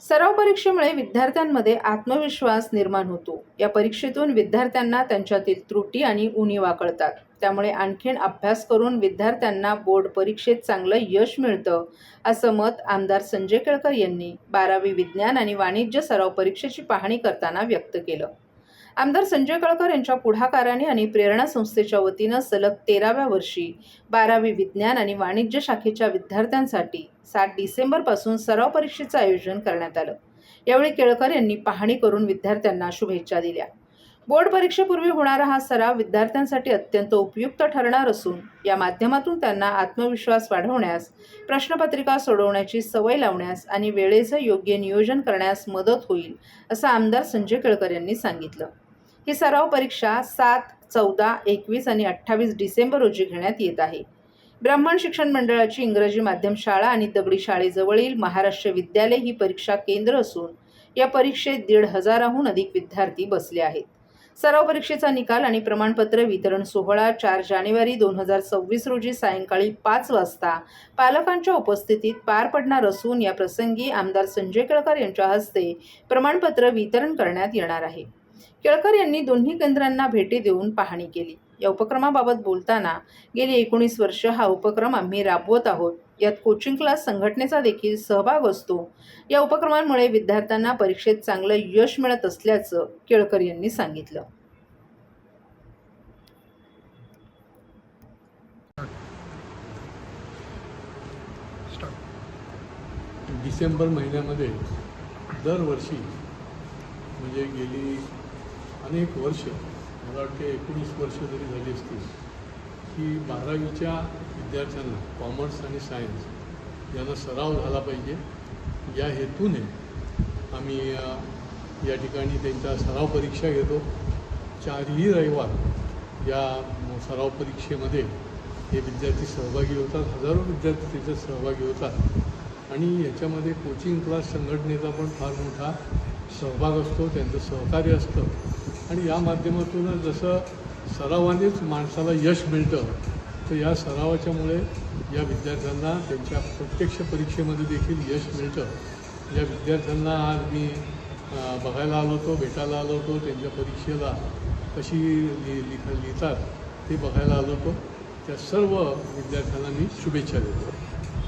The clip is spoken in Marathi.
सराव परीक्षेमुळे विद्यार्थ्यांमध्ये आत्मविश्वास निर्माण होतो. या परीक्षेतून विद्यार्थ्यांना त्यांच्यातील त्रुटी आणि उणीवा कळतात. त्यामुळे आणखीन अभ्यास करून विद्यार्थ्यांना बोर्ड परीक्षेत चांगलं यश मिळतं, असं मत आमदार संजय केळकर यांनी 12वी विज्ञान आणि वाणिज्य सराव परीक्षेची पाहणी करताना व्यक्त केलं. आमदार संजय केळकर यांच्या पुढाकाराने आणि प्रेरणा संस्थेच्या वतीनं सलग 13व्या वर्षी 12वी विज्ञान आणि वाणिज्य शाखेच्या विद्यार्थ्यांसाठी 7 डिसेंबरपासून सराव परीक्षेचं आयोजन करण्यात आलं. यावेळी केळकर यांनी पाहणी करून विद्यार्थ्यांना शुभेच्छा दिल्या. बोर्ड परीक्षेपूर्वी होणारा हा सराव विद्यार्थ्यांसाठी अत्यंत उपयुक्त ठरणार असून या माध्यमातून त्यांना आत्मविश्वास वाढवण्यास, प्रश्नपत्रिका सोडवण्याची सवय लावण्यास आणि वेळेचं योग्य नियोजन करण्यास मदत होईल, असं आमदार संजय केळकर यांनी सांगितलं. ही सराव परीक्षा 7, 14, 21 आणि 28 डिसेंबर रोजी घेण्यात येत आहे. ब्राह्मण शिक्षण मंडळाची इंग्रजी माध्यम शाळा आणि दगडी शाळेजवळील महाराष्ट्र विद्यालय ही परीक्षा केंद्र असून या परीक्षेत 1,500हून अधिक विद्यार्थी बसले आहेत. सराव परीक्षेचा निकाल आणि प्रमाणपत्र वितरण सोहळा 4 जानेवारी 2026 रोजी सायंकाळी 5 वाजता पालकांच्या उपस्थितीत पार पडणार असून या प्रसंगी आमदार संजय केळकर यांच्या हस्ते प्रमाणपत्र वितरण करण्यात येणार आहे. केळकर यांनी दोन्ही केंद्रांना भेटी देऊन पाहणी केली. या उपक्रमाबाबत बोलताना गेली 19 वर्ष हा उपक्रम आम्ही राबवत आहोत. यात कोचिंग क्लास संघटनेचा देखील सहभाग असतो. या उपक्रमांमुळे विद्यार्थ्यांना परीक्षेत चांगलं यश मिळत असल्याचं केळकर यांनी सांगितलं. डिसेंबर महिन्यामध्ये दरवर्षी म्हणजे गेली अनेक वर्ष, मला वाटते 19 वर्ष जरी झाली असतील, की 12वीच्या विद्यार्थ्यांना कॉमर्स आणि सायन्स यांना सराव झाला पाहिजे या हेतूने आम्ही या ठिकाणी त्यांच्या सराव परीक्षा घेतो. 4ही रविवार या सराव परीक्षेमध्ये हे विद्यार्थी सहभागी होतात. हजारो विद्यार्थी त्याच्यात सहभागी होतात आणि याच्यामध्ये कोचिंग क्लास संघटनेचा पण फार मोठा सहभाग असतो, त्यांचं सहकार्य असतं. आणि या माध्यमातूनच जसं सरावानेच माणसाला यश मिळतं, तर या सरावाच्यामुळे या विद्यार्थ्यांना त्यांच्या प्रत्यक्ष परीक्षेमध्ये देखील यश मिळतं. या विद्यार्थ्यांना आज मी बघायला आलो होतो, भेटायला आलो होतो, त्यांच्या परीक्षेला कशी लिहितात ते बघायला आलो होतो. त्या सर्व विद्यार्थ्यांना मी शुभेच्छा देतो.